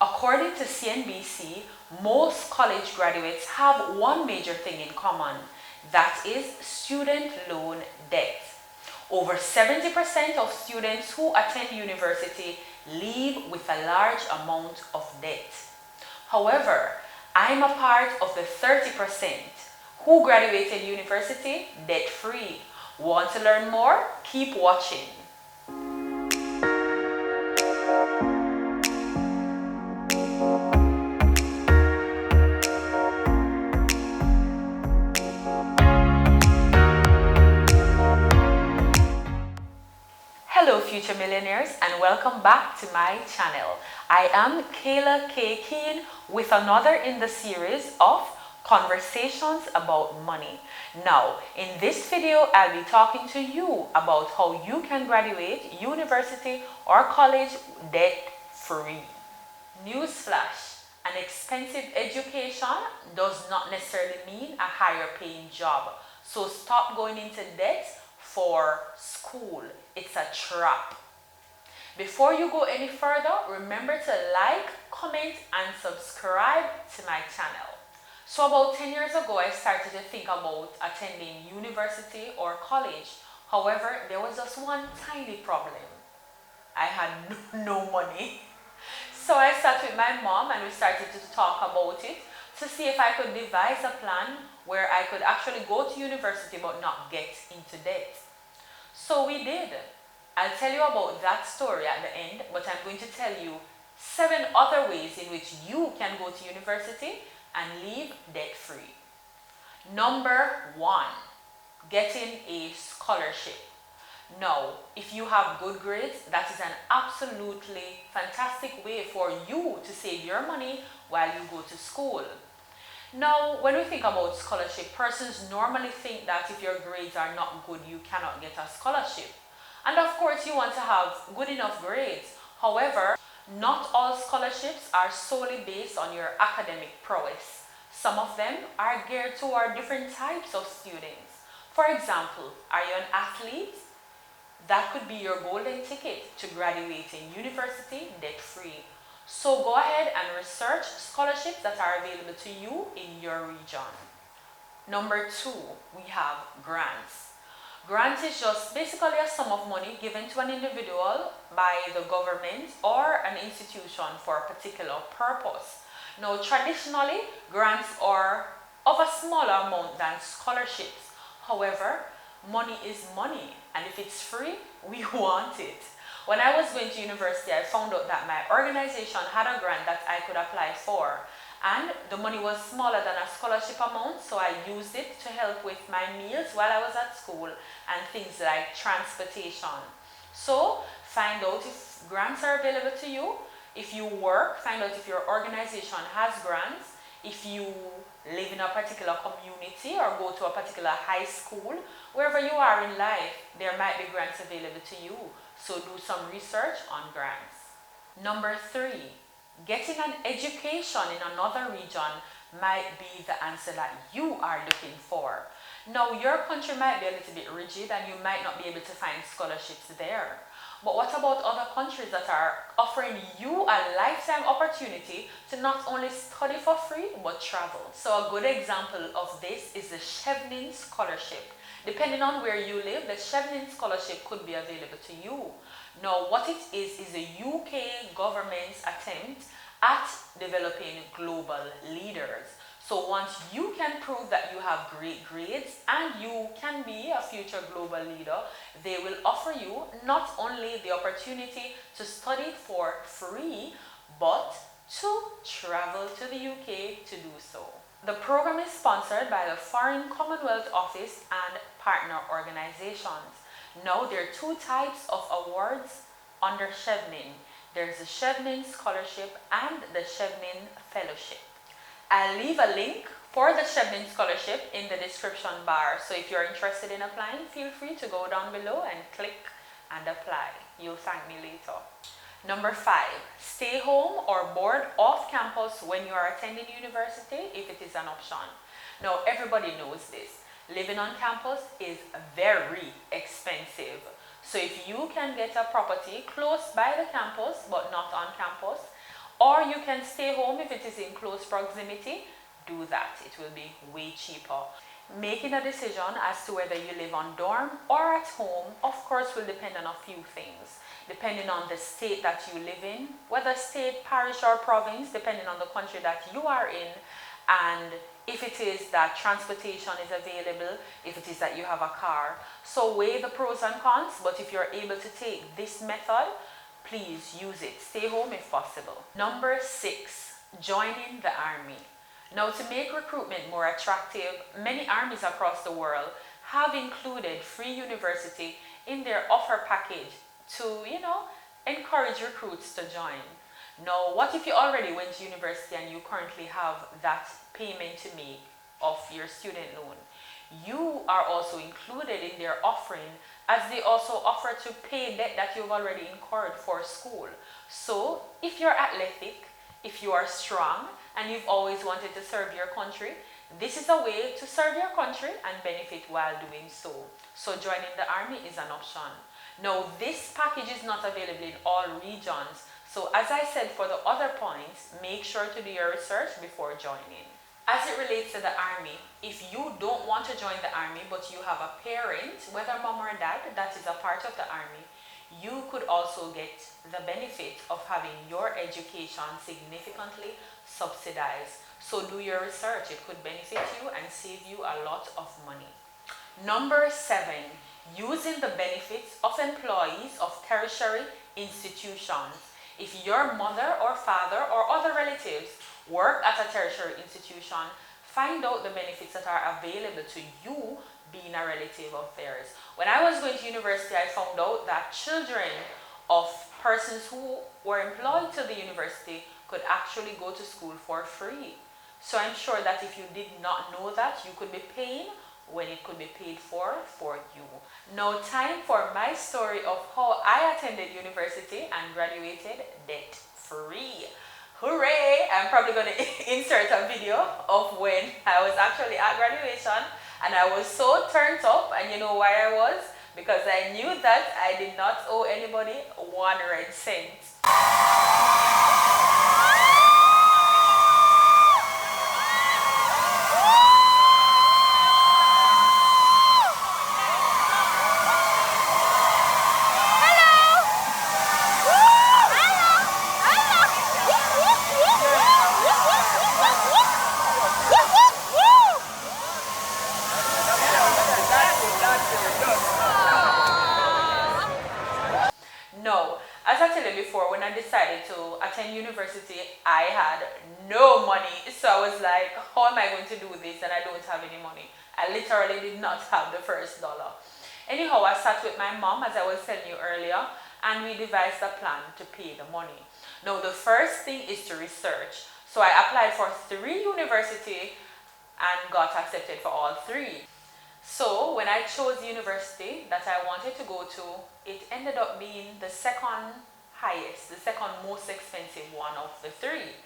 According to CNBC, most college graduates have one major thing in common, that is student loan debt. Over 70% of students who attend university leave with a large amount of debt. However, I'm a part of the 30% who graduated university debt-free. Want to learn more? Keep watching. Hello future millionaires, and welcome back to my channel. I am Kayla.K.Keane with another in the series of conversations about money. Now, in this video, I'll be talking to you about how you can graduate university or college debt-free. Newsflash, an expensive education does not necessarily mean a higher paying job. So stop going into debt for school. It's a trap. Before you go any further, remember to like, comment, and subscribe to my channel. So about 10 years ago, I started to think about attending university or college. However, there was just one tiny problem. I had no money. So I sat with my mom and we started to talk about it to see if I could devise a plan where I could actually go to university but not get into debt. So we did. I'll tell you about that story at the end, but I'm going to tell you 7 other ways in which you can go to university and leave debt-free. Number 1, getting a scholarship. Now, if you have good grades, that is an absolutely fantastic way for you to save your money while you go to school. Now, when we think about scholarship, persons normally think that if your grades are not good, you cannot get a scholarship. And of course, you want to have good enough grades. However, not all scholarships are solely based on your academic prowess. Some of them are geared toward different types of students. For example, are you an athlete? That could be your golden ticket to graduating university debt-free. So go ahead and research scholarships that are available to you in your region. Number 2, we have grants. Grant is just basically a sum of money given to an individual by the government or an institution for a particular purpose. Now, traditionally, grants are of a smaller amount than scholarships. However, money is money, and if it's free, we want it. When I was going to university, I found out that my organization had a grant that I could apply for, and the money was smaller than a scholarship amount, so I used it to help with my meals while I was at school and things like transportation. So find out if grants are available to you. If you work, find out if your organization has grants. If you live in a particular community or go to a particular high school, wherever you are in life, there might be grants available to you. So do some research on grants. Number 3, getting an education in another region might be the answer that you are looking for. Now, your country might be a little bit rigid and you might not be able to find scholarships there. But what about other countries that are offering you a lifetime opportunity to not only study for free, but travel? So a good example of this is the Chevening Scholarship. Depending on where you live, the Chevening Scholarship could be available to you. Now, what it is the UK government's attempt at developing global leaders. So once you can prove that you have great grades and you can be a future global leader, they will offer you not only the opportunity to study for free, but to travel to the UK to do so. The program is sponsored by the Foreign Commonwealth Office and partner organizations. Now, there are 2 types of awards under Chevening. There's the Chevening Scholarship and the Chevening Fellowship. I'll leave a link for the Chevening Scholarship in the description bar. So if you're interested in applying, feel free to go down below and click and apply. You'll thank me later. Number 5, stay home or board off campus when you are attending university if it is an option. Now, everybody knows this. Living on campus is very expensive. So if you can get a property close by the campus but not on campus, or you can stay home if it is in close proximity. Do that. It will be way cheaper. Making a decision as to whether you live on dorm or at home, of course, will depend on a few things. Depending on the state that you live in, whether state, parish, or province, depending on the country that you are in, and if it is that transportation is available, if it is that you have a car. So weigh the pros and cons, but if you're able to take this method, please use it. Stay home if possible. Number 6, joining the army. Now, to make recruitment more attractive, many armies across the world have included free university in their offer package to, encourage recruits to join. Now, what if you already went to university and you currently have that payment to make of your student loan? You are also included in their offering, as they also offer to pay debt that you've already incurred for school. So, if you're athletic, if you are strong, and you've always wanted to serve your country, this is a way to serve your country and benefit while doing so. So joining the army is an option. Now, this package is not available in all regions. So as I said for the other points, make sure to do your research before joining. As it relates to the army, if you don't want to join the army but you have a parent, whether mom or dad, that is a part of the army, you could also get the benefit of having your education significantly subsidized. So do your research. It could benefit you and save you a lot of money. Number 7, using the benefits of employees of tertiary institutions. If your mother or father or other relatives work at a tertiary institution, find out the benefits that are available to you being a relative of theirs. When I was going to university, I found out that children of persons who were employed to the university could actually go to school for free. So I'm sure that if you did not know that, you could be paying when it could be paid for you. Now, time for my story of how I attended university and graduated debt-free. Hooray! I'm probably going to insert a video of when I was actually at graduation and I was so turned up, and you know why I was? Because I knew that I did not owe anybody 1 red cent. No, as I told you before, when I decided to attend university, I had no money. So I was like, how am I going to do this? And I don't have any money. I literally did not have the first dollar. Anyhow, I sat with my mom, as I was telling you earlier, and we devised a plan to pay the money. Now, the first thing is to research. So I applied for 3 universities and got accepted for all 3. So when I chose the university that I wanted to go to, it ended up being the second highest, the second most expensive one of the 3.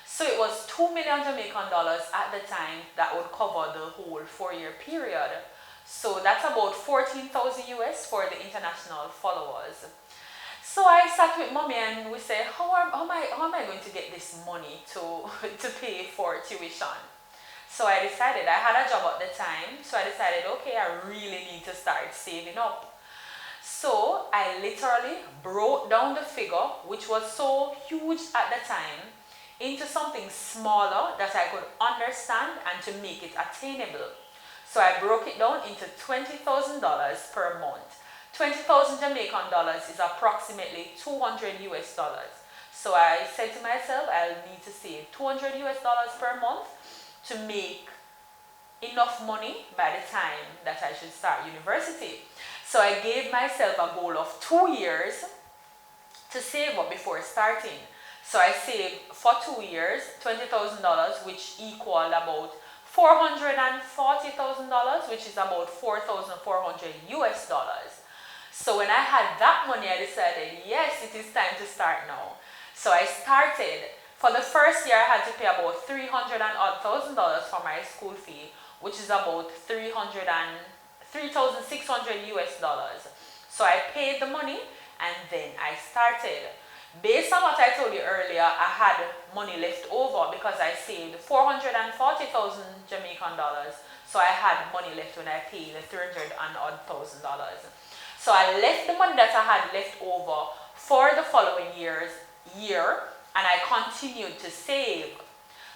So it was 2 million Jamaican dollars at the time that would cover the whole 4-year period. So that's about 14,000 US for the international followers. So I sat with mommy and we said, how am I going to get this money to pay for tuition? So I decided, I had a job at the time, so I decided, okay, I really need to start saving up. So I literally broke down the figure, which was so huge at the time, into something smaller that I could understand and to make it attainable. So I broke it down into $20,000 per month. 20,000 Jamaican dollars is approximately 200 US dollars. So I said to myself, I'll need to save 200 US dollars per month to make enough money by the time that I should start university. So I gave myself a goal of 2 years to save up before starting. So I saved for 2 years $20,000, which equaled about $440,000, which is about 4,400 US dollars. So when I had that money, I decided, yes, it is time to start now. So I started. For the first year, I had to pay about $300,000 for my school fee, which is about 3,600 US dollars. So I paid the money and then I started. Based on what I told you earlier, I had money left over because I saved 440,000 Jamaican dollars. So I had money left when I paid the 300 and odd thousand dollars. So I left the money that I had left over for the following year, and I continued to save.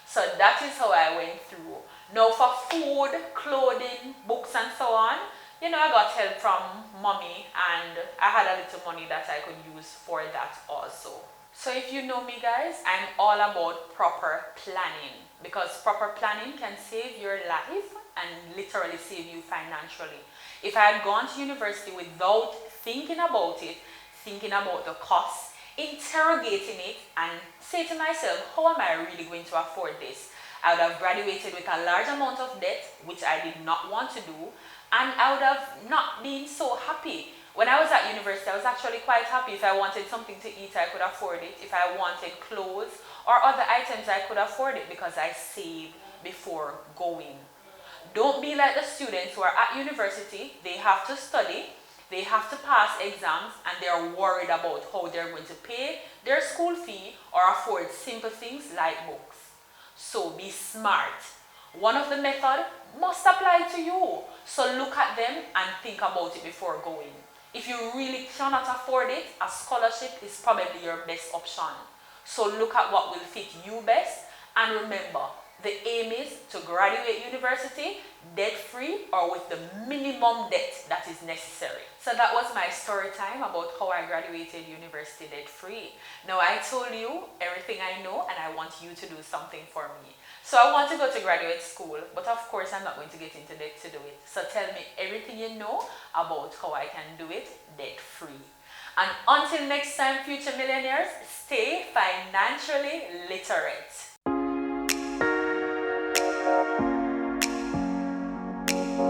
So that is how I went through. Now for food, clothing, books and so on, you know, I got help from mommy, and I had a little money that I could use for that also. So if you know me guys, I'm all about proper planning, because proper planning can save your life and literally save you financially. If I had gone to university without thinking about it, thinking about the costs, interrogating it, and say to myself, how am I really going to afford this? I would have graduated with a large amount of debt, which I did not want to do, and I would have not been so happy. When I was at university, I was actually quite happy. If I wanted something to eat, I could afford it. If I wanted clothes or other items, I could afford it because I saved before going. Don't be like the students who are at university. They have to study, they have to pass exams, and they're worried about how they're going to pay their school fee or afford simple things like books. So be smart. One of the methods must apply to you. So look at them and think about it before going. If you really cannot afford it, a scholarship is probably your best option. So look at what will fit you best, and remember, the aim is to graduate university debt-free or with the minimum debt that is necessary. So that was my story time about how I graduated university debt-free. Now I told you everything I know, and I want you to do something for me. So I want to go to graduate school, but of course I'm not going to get into debt to do it. So tell me everything you know about how I can do it debt-free. And until next time, future millionaires, stay financially literate.